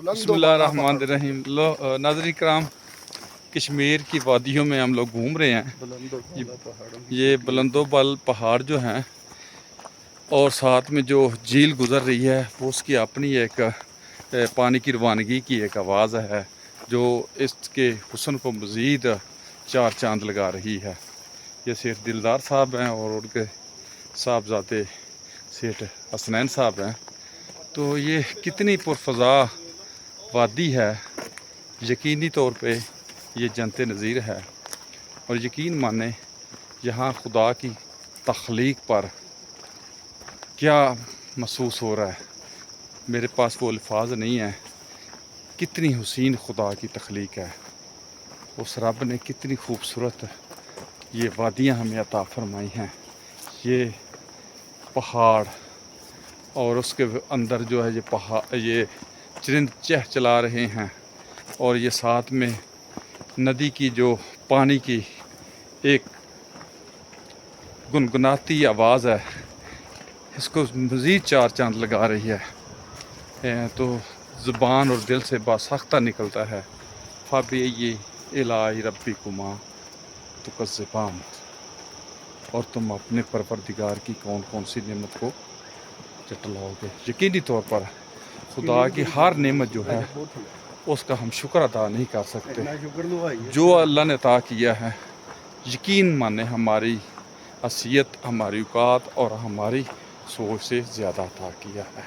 بسم اللہ الرحمن الرحیم. ناظرین کرام، کشمیر کی وادیوں میں ہم لوگ گھوم رہے ہیں. یہ بلند و بال پہاڑ جو ہیں اور ساتھ میں جو جھیل گزر رہی ہے وہ اس کی اپنی ایک پانی کی روانگی کی ایک آواز ہے جو اس کے حسن کو مزید چار چاند لگا رہی ہے. یہ سیٹھ دلدار صاحب ہیں اور ان کے صاحبزادے سیٹھ حسنین صاحب ہیں. تو یہ کتنی پرفضا وادی ہے، یقینی طور پہ یہ جنت نظیر ہے. اور یقین مانیں یہاں خدا کی تخلیق پر کیا محسوس ہو رہا ہے، میرے پاس وہ الفاظ نہیں ہیں. کتنی حسین خدا کی تخلیق ہے، اس رب نے کتنی خوبصورت یہ وادیاں ہمیں عطا فرمائی ہیں. یہ پہاڑ اور اس کے اندر جو ہے یہ چرند چہچلا رہے ہیں اور یہ ساتھ میں ندی کی جو پانی کی ایک گنگناتی آواز ہے، اس کو مزید چار چاند لگا رہی ہے. تو زبان اور دل سے باسختہ نکلتا ہے فَبِأَيِّ آلَاءِ رَبِّكُمَا تُكَذِّبَانِ. اور تم اپنے پروردگار کی کون کون سی نعمت کو جٹلاؤ گے. یقینی طور پر خدا کی ہر نعمت جو ہے اس کا ہم شکر ادا نہیں کر سکتے. جو اللہ نے عطا کیا ہے یقین مانے ہماری حیثیت، ہماری اوقات اور ہماری سوچ سے زیادہ عطا کیا ہے.